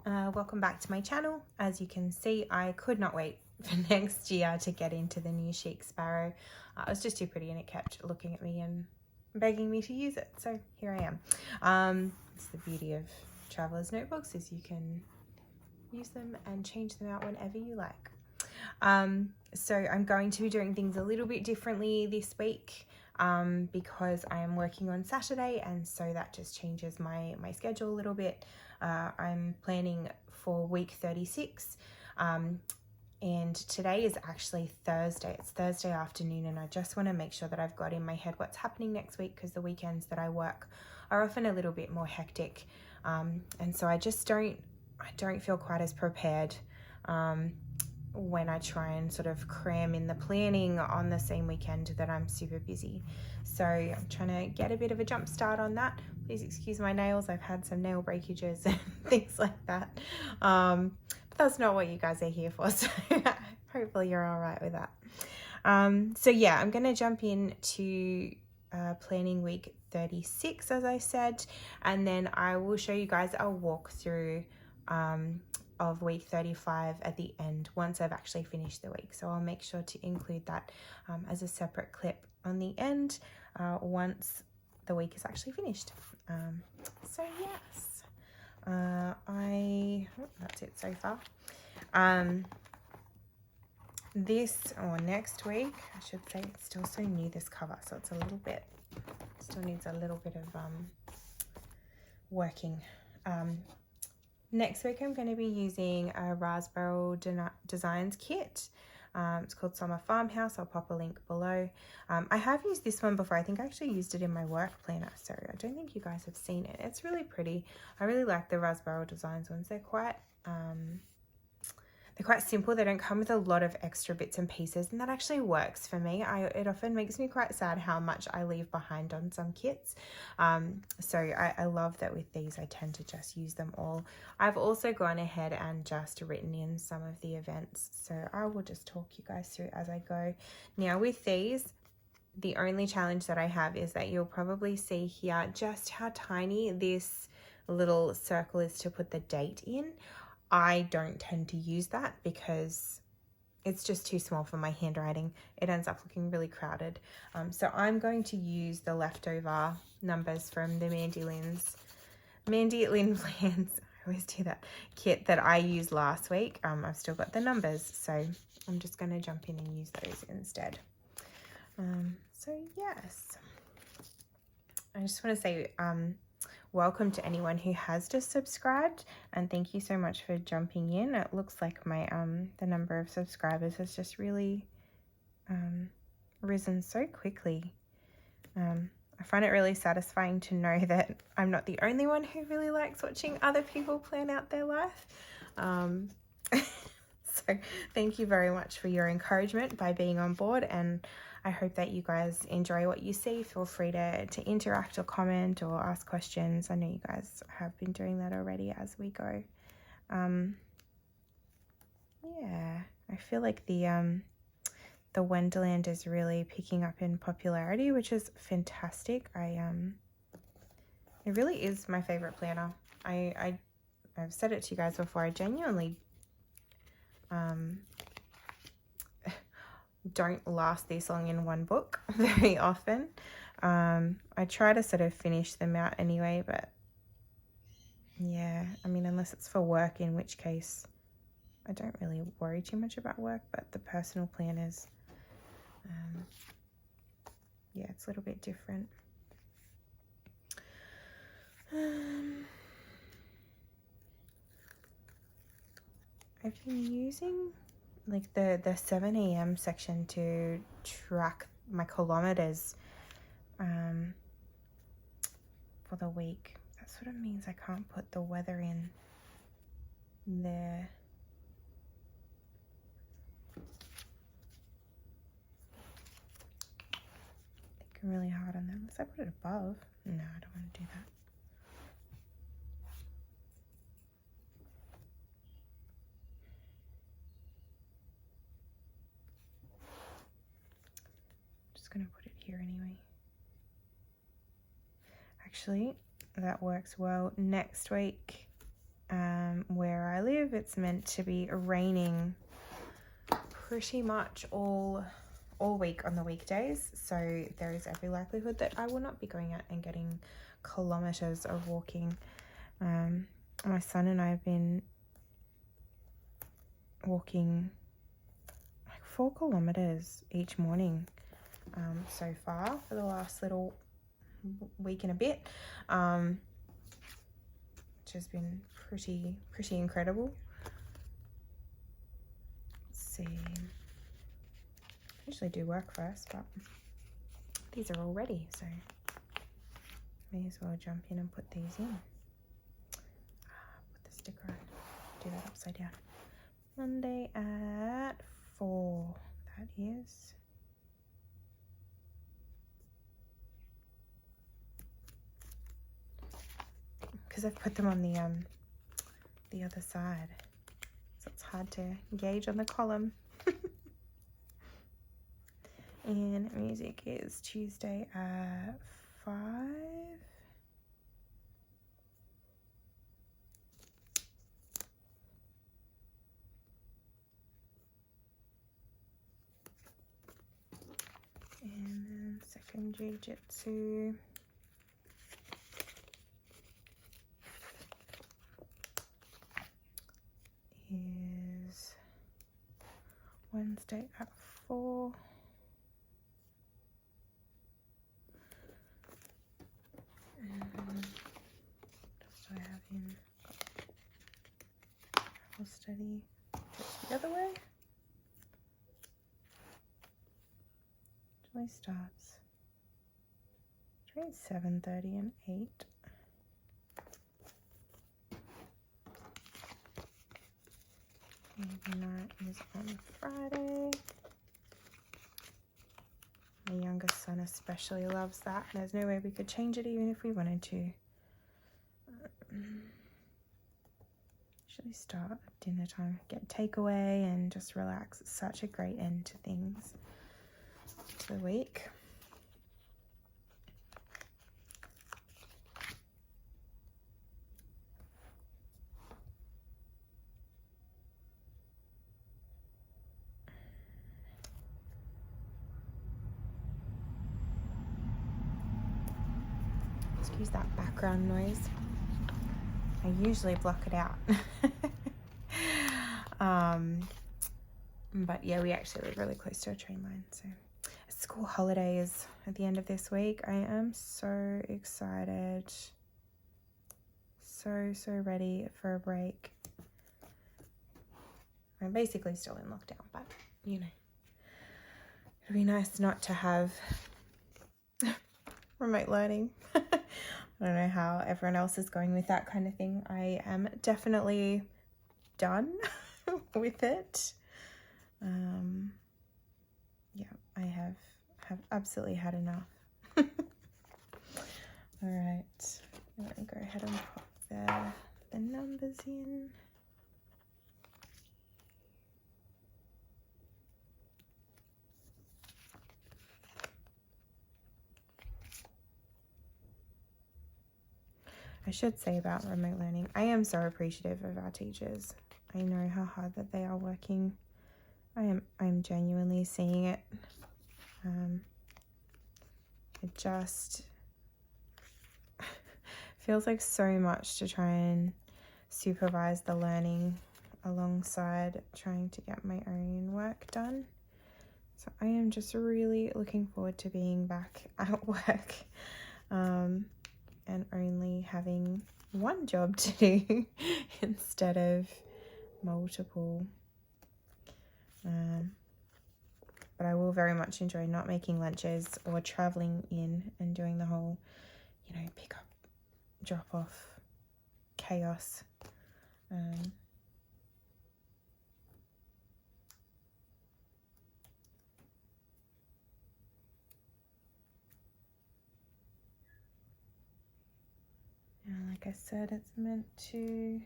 Welcome back to my channel. As you can see, I could not wait for next year to get into the new Chic Sparrow. It was just too pretty and it kept looking at me and begging me to use it, so here I am. It's the beauty of traveler's notebooks, is you can use them and change them out whenever you like. So I'm going to be doing things a little bit differently this week because I am working on Saturday, and so that just changes my schedule a little bit. I'm planning for week 36, and today is actually Thursday. It's Thursday afternoon, and I just want to make sure that I've got in my head what's happening next week, because the weekends that I work are often a little bit more hectic, and so I don't feel quite as prepared when I try and sort of cram in the planning on the same weekend that I'm super busy. So I'm trying to get a bit of a jump start on that. Please excuse my nails. I've had some nail breakages and things like that. But that's not what you guys are here for. So hopefully you're all right with that. So yeah, I'm going to jump into planning week 36, as I said, and then I will show you guys a walkthrough of week 35 at the end once I've actually finished the week. So I'll make sure to include that as a separate clip on the end once the week is actually finished. So yes, that's it so far. Next week, I should say, it's still so new, this cover, so it's still needs a little bit of working. Next week I'm going to be using a Raspberyl Designs kit. It's called Summer Farmhouse. I'll pop a link below. I have used this one before. I think I actually used it in my work planner, so I don't think you guys have seen it. It's really pretty. I really like the Raspberyl Designs ones. They're quite simple. They don't come with a lot of extra bits and pieces, and that actually works for me. It often makes me quite sad how much I leave behind on some kits. So I love that with these I tend to just use them all. I've also gone ahead and just written in some of the events, so I will just talk you guys through as I go. Now with these, the only challenge that I have is that you'll probably see here just how tiny this little circle is to put the date in. I don't tend to use that because it's just too small for my handwriting. It ends up looking really crowded. So I'm going to use the leftover numbers from the Mandy Lynn Plans, I always do that, kit that I used last week. I've still got the numbers, so I'm just going to jump in and use those instead. So yes, I just want to say welcome to anyone who has just subscribed, and thank you so much for jumping in. It looks like my the number of subscribers has just really risen so quickly. I find it really satisfying to know that I'm not the only one who really likes watching other people plan out their life. So thank you very much for your encouragement by being on board, and I hope that you guys enjoy what you see. Feel free to interact or comment or ask questions. I know you guys have been doing that already as we go. Yeah, I feel like the Wonderland is really picking up in popularity, which is fantastic. It really is my favorite planner. I've said it to you guys before. I genuinely don't last this long in one book very often. I try to sort of finish them out anyway, but yeah, I mean, unless it's for work, in which case I don't really worry too much about work, but the personal planners, yeah, it's a little bit different. I've been using like the 7 a.m. section to track my kilometers for the week. That sort of means I can't put the weather in there. Thinking really hard on that. Unless I put it above. No, I don't want to do that. Gonna put it here anyway. Actually, that works well. Next week where I live, it's meant to be raining pretty much all week on the weekdays, so there is every likelihood that I will not be going out and getting kilometers of walking. My son and I have been walking like 4 kilometers each morning so far for the last little week and a bit, which has been pretty incredible. Let's see, usually do work first, but these are all ready, so may as well jump in and put these in. Put the sticker on, do that upside down. Monday at 4, that is. Because I've put them on the other side, so it's hard to gauge on the column. And music is Tuesday at 5. And then second jiu-jitsu is Wednesday at 4. And what else do I have in? Travel study. The other way. Usually starts between 7:30 and 8. Maybe night is on Friday. My youngest son especially loves that. There's no way we could change it even if we wanted to. Usually start at dinner time, get takeaway and just relax. It's such a great end to things, to the week. Excuse that background noise. I usually block it out. But yeah, we actually live really close to a train line, so school holidays at the end of this week. I am so excited, so ready for a break. I'm basically still in lockdown, but you know, it'd be nice not to have remote learning. I don't know how everyone else is going with that kind of thing. I am definitely done with it. Yeah, I have absolutely had enough. All right, I'm gonna go ahead and pop the numbers in. I should say about remote learning, I am so appreciative of our teachers. I know how hard that they are working. I'm genuinely seeing it. It just feels like so much to try and supervise the learning alongside trying to get my own work done. So I am just really looking forward to being back at work. And only having one job to do instead of multiple. But I will very much enjoy not making lunches or traveling in and doing the whole, you know, pick up, drop off chaos. Like I said, it's meant to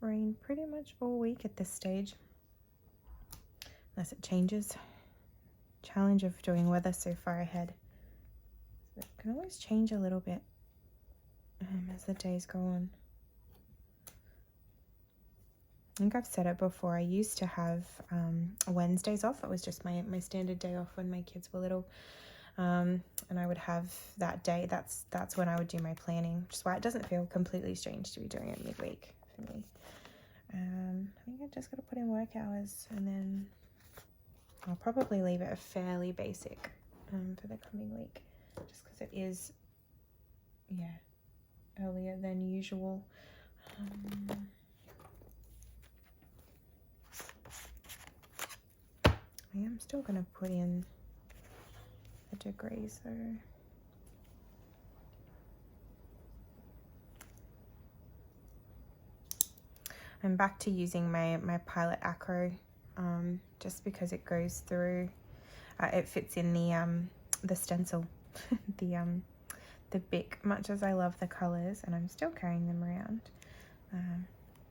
rain pretty much all week at this stage, unless it changes. Challenge of doing weather so far ahead. So it can always change a little bit. as the days go on. I think I've said it before. I used to have Wednesdays off. It was just my standard day off when my kids were little. And I would have that day. That's when I would do my planning, which is why it doesn't feel completely strange to be doing it midweek for me. I think I just got to put in work hours, and then I'll probably leave it fairly basic for the coming week, just because it is, earlier than usual. I am still going to put in the degrees though. I'm back to using my Pilot Acro, just because it goes through, it fits in the stencil, the Bic. Much as I love the colours, and I'm still carrying them around,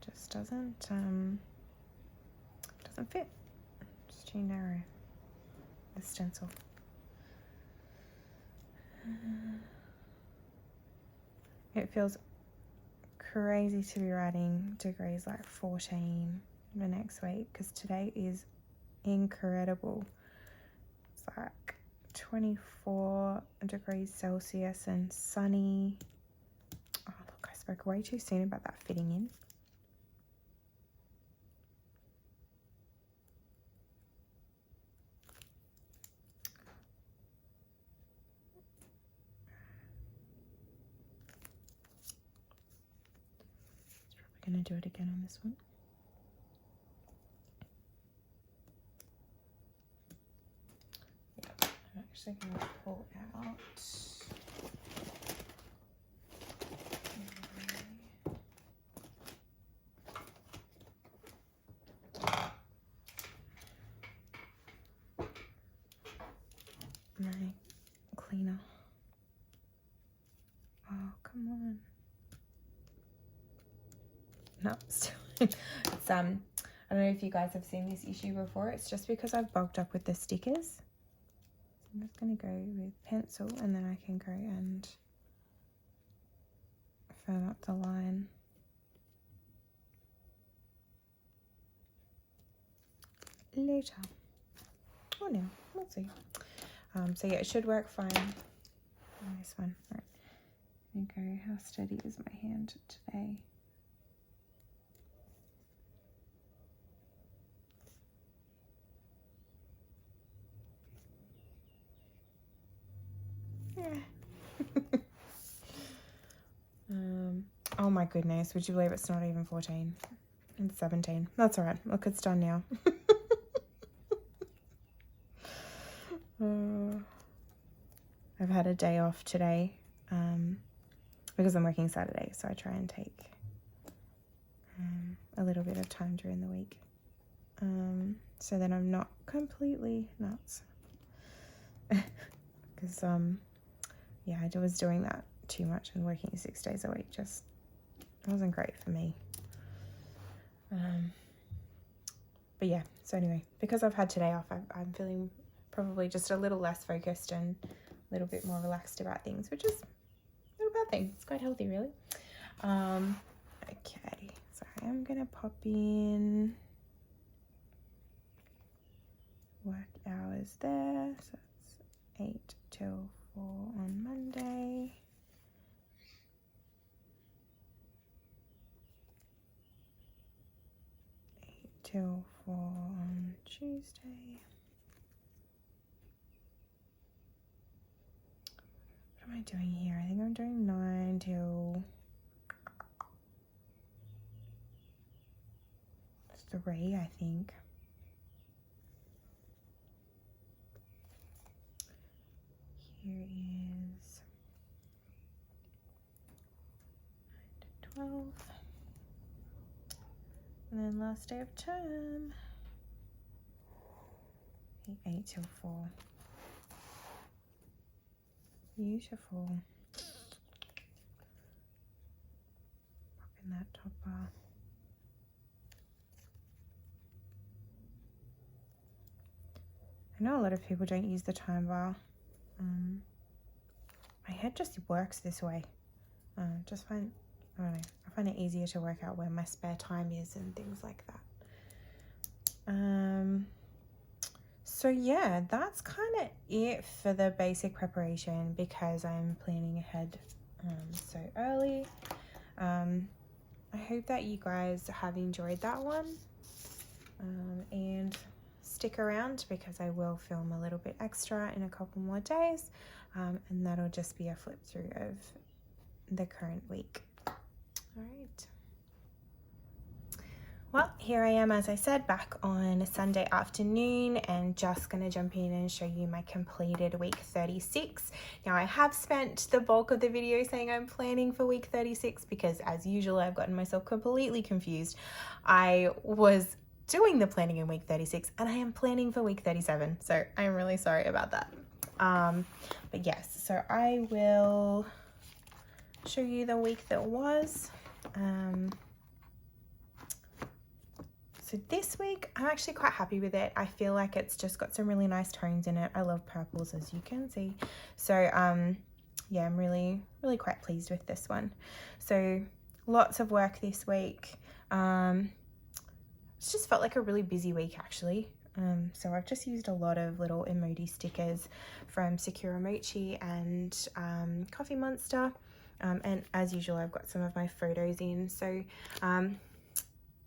just doesn't fit. It's too narrow, the stencil. It feels crazy to be writing degrees like 14 the next week, because today is incredible. It's like 24 degrees Celsius and sunny. Oh look, I spoke way too soon about that fitting in. Going to do it again on this one. Yeah, I'm actually going to pull out my cleaner. Oh, come on. No, still. It's I don't know if you guys have seen this issue before. It's just because I've bulked up with the stickers. So I'm just going to go with pencil, and then I can go and firm up the line. Later. Oh no, we'll see. So yeah, it should work fine on this one. All right. Okay, how steady is my hand today? Oh my goodness, would you believe it's not even 14? It's 17. That's all right. Look, it's done now. I've had a day off today because I'm working Saturday, so I try and take a little bit of time during the week, so that I'm not completely nuts. Because yeah, I was doing that too much and working 6 days a week just wasn't great for me. But yeah, so anyway, because I've had today off, I'm feeling probably just a little less focused and a little bit more relaxed about things, which is not a bad thing. It's quite healthy, really. Okay, so I am gonna pop in work hours there, so it's 8 till 4 on Monday. Till 4 on Tuesday. What am I doing here? I think I'm doing 9 till 3, I think. Here is 9 to 12. And then last day of term, 8 till 4. Beautiful. Pop in that top bar. I know a lot of people don't use the time bar. My head just works this way. Just find, I don't know, I find it easier to work out where my spare time is and things like that. So yeah, that's kind of it for the basic preparation because I'm planning ahead so early. I hope that you guys have enjoyed that one, and stick around because I will film a little bit extra in a couple more days, and that'll just be a flip through of the current week. All right. Well, here I am, as I said, back on a Sunday afternoon and just going to jump in and show you my completed week 36. Now, I have spent the bulk of the video saying I'm planning for week 36 because, as usual, I've gotten myself completely confused. I was doing the planning in week 36 and I am planning for week 37, so I'm really sorry about that. But yes, so I will show you the week that was. So this week, I'm actually quite happy with it. I feel like it's just got some really nice tones in it. I love purples, as you can see. So yeah, I'm really quite pleased with this one. So lots of work this week. It's just felt like a really busy week, actually. So I've just used a lot of little emoji stickers from Sakura, Mochi and Coffee Monsterz. And as usual, I've got some of my photos in. So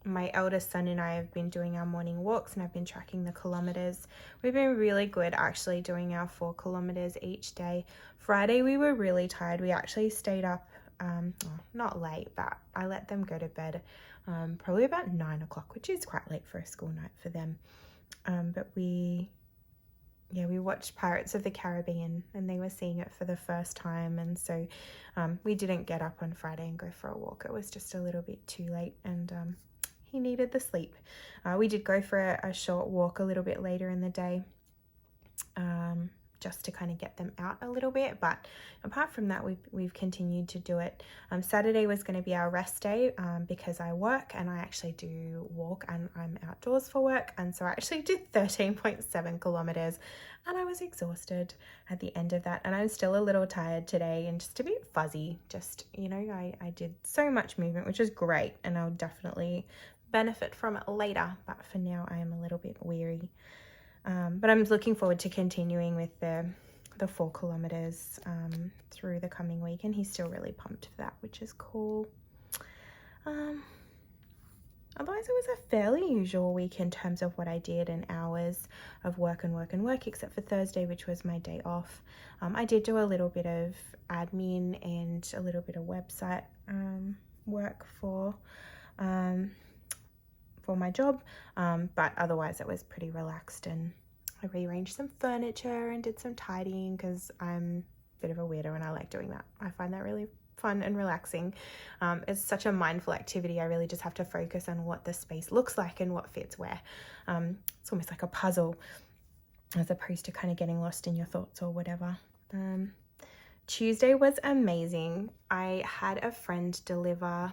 my eldest son and I have been doing our morning walks and I've been tracking the kilometers. We've been really good actually doing our 4 kilometers each day. Friday we were really tired. We actually stayed up, not late, but I let them go to bed probably about 9 o'clock, which is quite late for a school night for them. But we watched Pirates of the Caribbean and they were seeing it for the first time, and so we didn't get up on Friday and go for a walk. It was just a little bit too late, and he needed the sleep. We did go for a short walk a little bit later in the day, just to kind of get them out a little bit, but apart from that we've continued to do it. Saturday was going to be our rest day because I work and I actually do walk and I'm outdoors for work, and so I actually did 13.7 kilometers and I was exhausted at the end of that, and I'm still a little tired today and just a bit fuzzy. Just, you know, I did so much movement, which is great, and I'll definitely benefit from it later, but for now I am a little bit weary. But I'm looking forward to continuing with the 4 kilometers through the coming week, and he's still really pumped for that, which is cool. Otherwise, it was a fairly usual week in terms of what I did and hours of work and work and work, except for Thursday, which was my day off. I did do a little bit of admin and a little bit of website work for my job, but otherwise it was pretty relaxed, and I rearranged some furniture and did some tidying because I'm a bit of a weirdo and I like doing that. I find that really fun and relaxing. It's such a mindful activity. I really just have to focus on what the space looks like and what fits where. It's almost like a puzzle as opposed to kind of getting lost in your thoughts or whatever. Tuesday was amazing. I had a friend deliver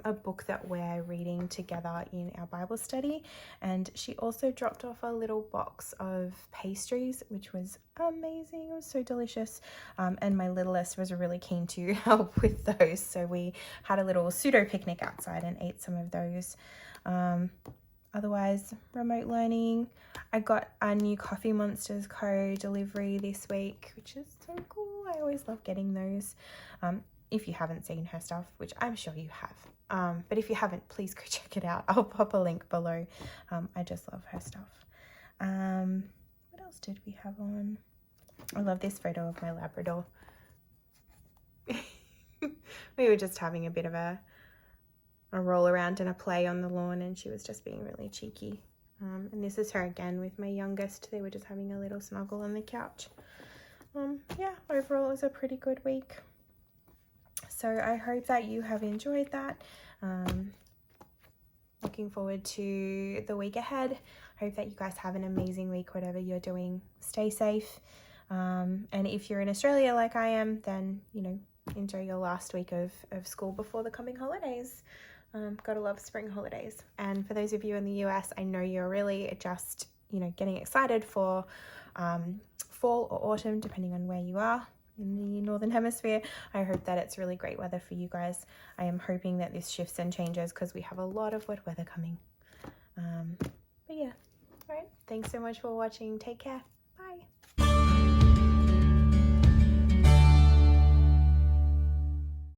a book that we're reading together in our Bible study, and she also dropped off a little box of pastries, which was amazing. It was so delicious, and my littlest was really keen to help with those, so we had a little pseudo picnic outside and ate some of those. Otherwise, remote learning. I got a new Coffee Monsterz Co delivery this week, which is so cool. I always love getting those. If you haven't seen her stuff, which I'm sure you have, but if you haven't, please go check it out. I'll pop a link below. I just love her stuff. What else did we have on? I love this photo of my Labrador. We were just having a bit of a roll around and a play on the lawn, and she was just being really cheeky. And this is her again with my youngest. They were just having a little snuggle on the couch. Yeah, overall it was a pretty good week. So I hope that you have enjoyed that. Looking forward to the week ahead. Hope that you guys have an amazing week, whatever you're doing. Stay safe. And if you're in Australia like I am, then, you know, enjoy your last week of school before the coming holidays. Gotta love spring holidays. And for those of you in the US, I know you're really just, you know, getting excited for fall or autumn, depending on where you are. in the Northern Hemisphere. I hope that it's really great weather for you guys. I am hoping that this shifts and changes because we have a lot of wet weather coming. But yeah, all right, thanks so much for watching. Take care. Bye.